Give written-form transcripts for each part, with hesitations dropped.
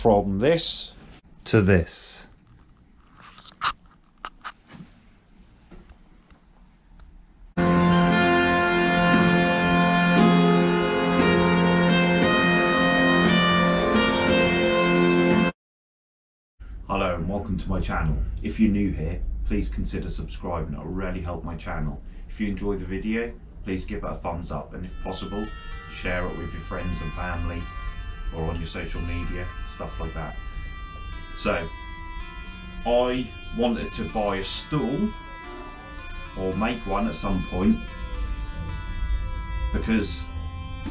from this to this. Hello and welcome to my channel. If you're new here, please consider subscribing. It will really help my channel. If you enjoy the video, please give it a thumbs up, and if possible, share it with your friends and family or on your social media, stuff like that. So, I wanted to buy a stool or make one at some point because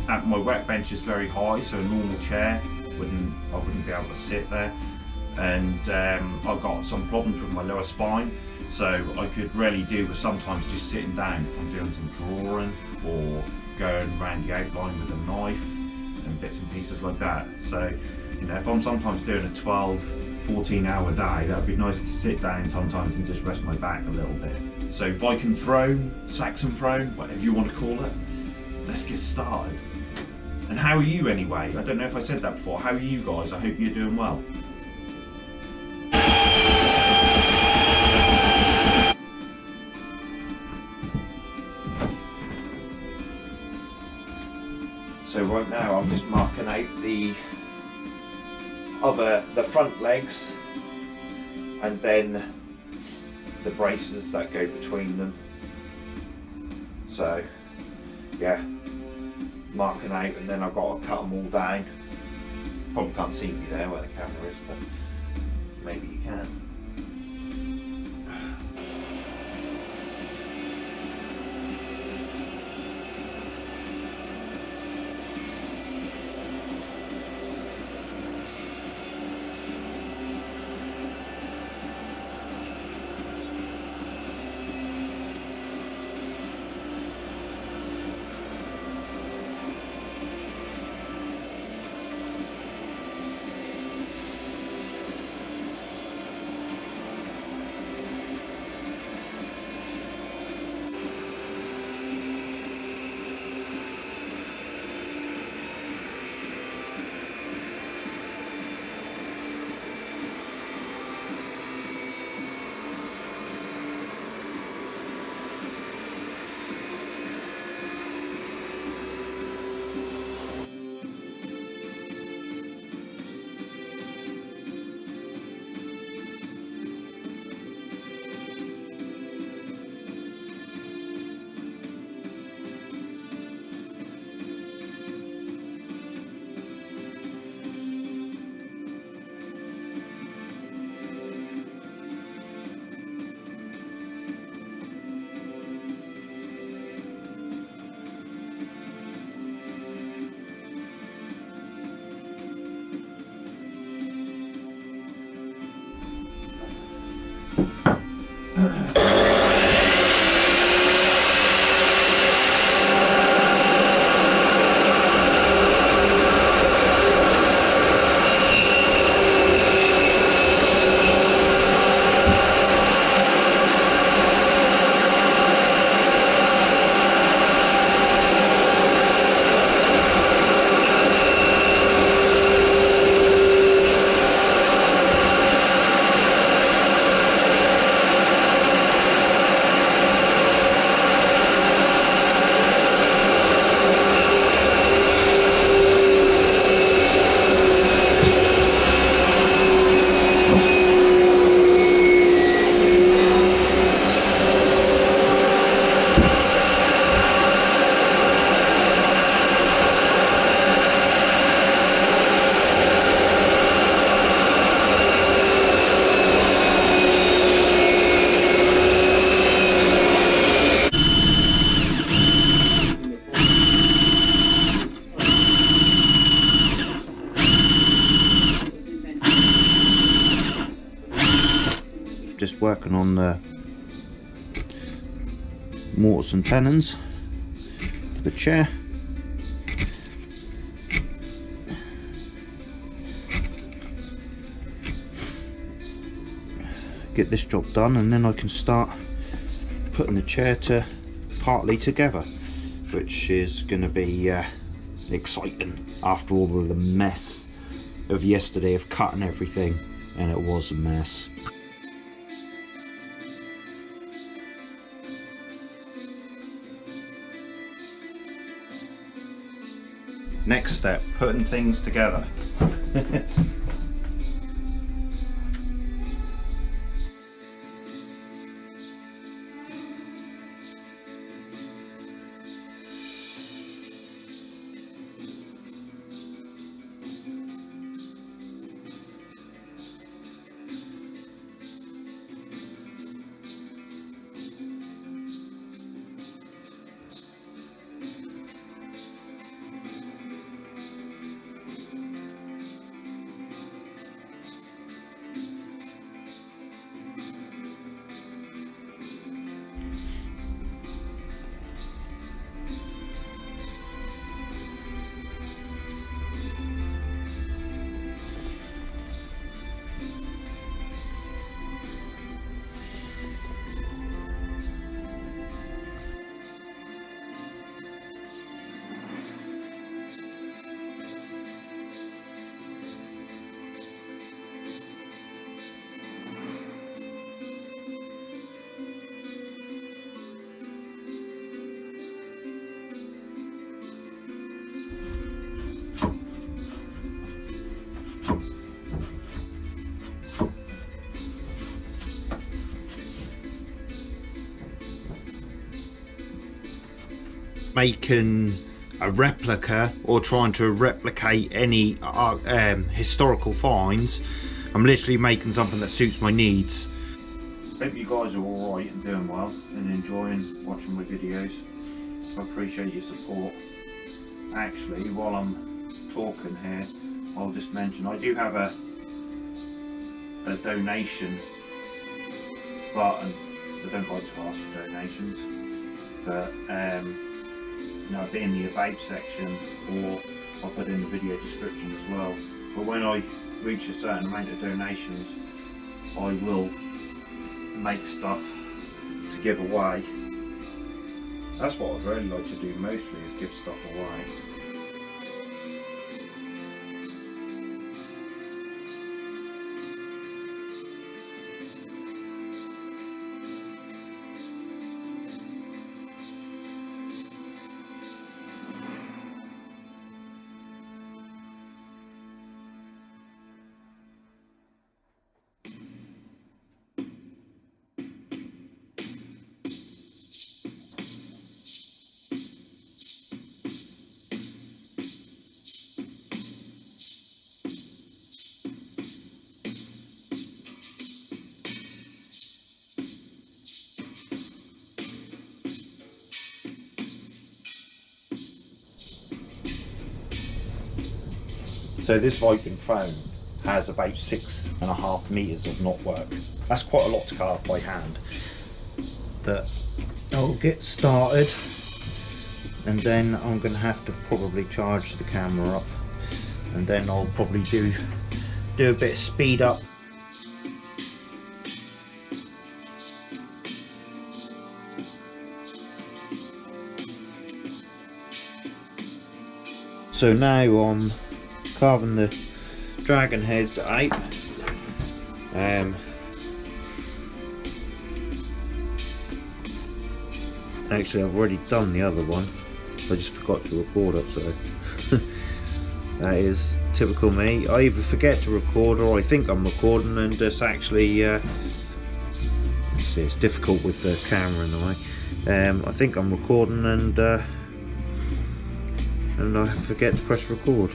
my workbench is very high, so a normal chair I wouldn't be able to sit there. And I've got some problems with my lower spine, so I could really do with sometimes just sitting down if I'm doing some drawing or going around the outline with a knife and bits and pieces like that. So, you know, if I'm sometimes doing a 12-14 hour day, that would be nice to sit down sometimes and just rest my back a little bit. So Viking Throne, Saxon Throne, whatever you want to call it, let's get started. And how are you anyway? I don't know if I said that before. How are you guys? I hope you're doing well. So right now I'm just marking out the front legs and then the braces that go between them. So yeah, marking out, and then I've got to cut them all down. Probably can't see me there where the camera is, but maybe you can. Just working on the mortise and tenons for the chair. Get this job done, and then I can start putting the chair partly together, which is going to be exciting after all of the mess of yesterday of cutting everything, and it was a mess. Next step, putting things together. Making a replica or trying to replicate any historical finds. I'm literally making something that suits my needs. Hope you guys are alright and doing well and enjoying watching my videos. I appreciate your support. Actually, while I'm talking here, I'll just mention I do have a donation button. I don't like to ask for donations, but you know, be in the about section, or I'll put in the video description as well. But when I reach a certain amount of donations, I will make stuff to give away. That's what I'd really like to do mostly, is give stuff away. So this Viking Throne has about 6.5 meters of knotwork. That's quite a lot to carve by hand. But I'll get started, and then I'm going to have to probably charge the camera up, and then I'll probably do a bit of speed up. So now I'm carving the dragon head out. Actually, I've already done the other one. I just forgot to record it, so that is typical me. I either forget to record or I think I'm recording and just actually see, it's difficult with the camera in the way. I think I'm recording and I forget to press record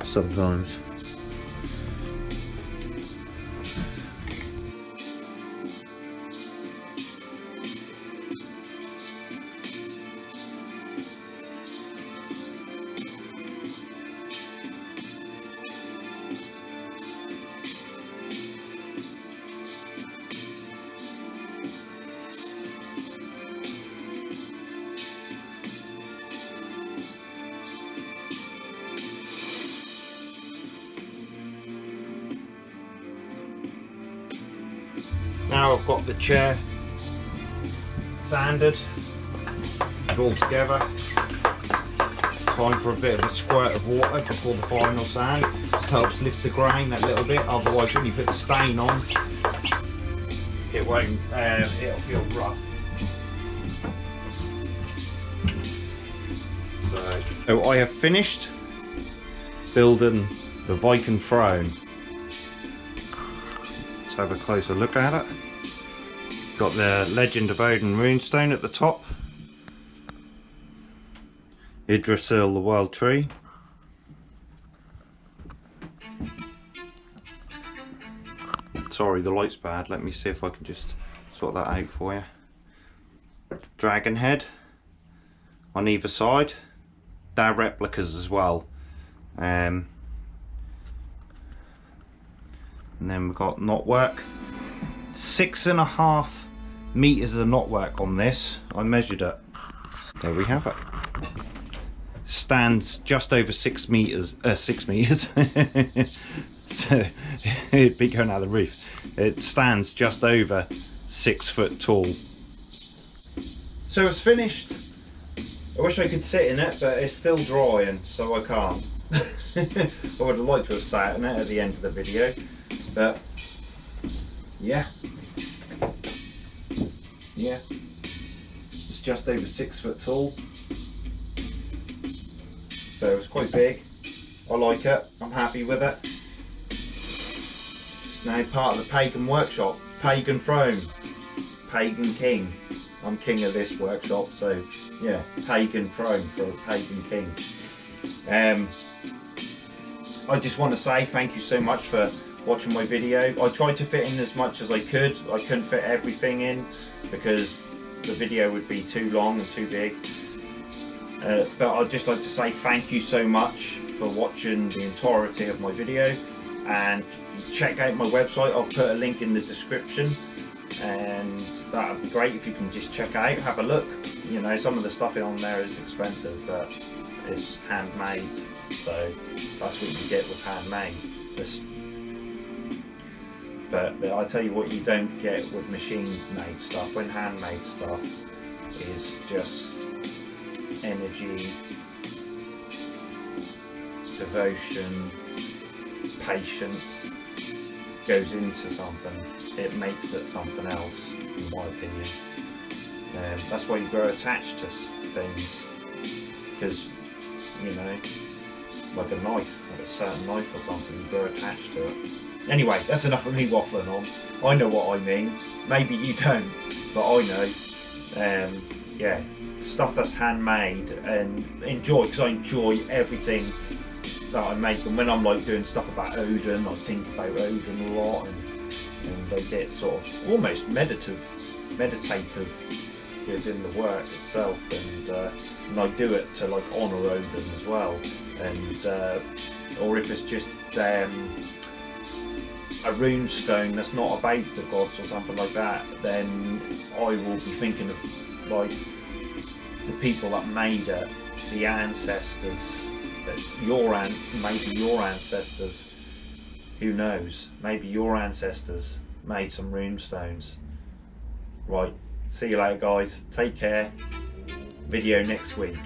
sometimes. Now I've got the chair sanded all together, time for a bit of a squirt of water before the final sand. Just helps lift the grain a little bit, otherwise when you put the stain on, it won't, it'll feel rough. So I have finished building the Viking Throne. Let's have a closer look at it. Got the Legend of Odin runestone at the top. Yggdrasil, the Wild Tree. Sorry, the light's bad. Let me see if I can just sort that out for you. Dragon head on either side. They're replicas as well. And then we've got knotwork. 6.5 meters of knotwork on this. I measured it. There we have it. Stands just over 6 meters. 6 meters. So it'd be going out of the roof. It stands just over 6 foot tall. So it's finished. I wish I could sit in it, but it's still drying, so I can't. I would have liked to have sat in it at the end of the video, but yeah. It's just over 6 foot tall, so it's quite big. I like it. I'm happy with it. It's now part of the pagan workshop. Pagan throne, pagan king. I'm king of this workshop, so yeah, pagan throne for a pagan king. I just want to say thank you so much for watching my video. I tried to fit in as much as I could. I couldn't fit everything in because the video would be too long and too big. But I'd just like to say thank you so much for watching the entirety of my video, and check out my website. I'll put a link in the description, and that would be great if you can just check out, have a look. You know, some of the stuff on there is expensive, but it's handmade, so that's what you get with handmade. But I tell you what you don't get with machine-made stuff. When handmade stuff is just energy, devotion, patience goes into something. It makes it something else, in my opinion. That's why you grow attached to things, because, you know, like a knife, like a certain knife or something, you grow attached to it. Anyway, that's enough of me waffling on. I know what I mean. Maybe you don't, but I know. Yeah, stuff that's handmade and enjoy, because I enjoy everything that I make. And when I'm like doing stuff about Odin, I think about Odin a lot, and I get sort of almost meditative within the work itself, and I do it to like honour Odin as well, and or if it's just a rune stone that's not about the gods or something like that, then I will be thinking of like the people that made it, the ancestors, that maybe your ancestors, who knows, maybe your ancestors made some rune stones. Right, see you later guys, take care, video next week.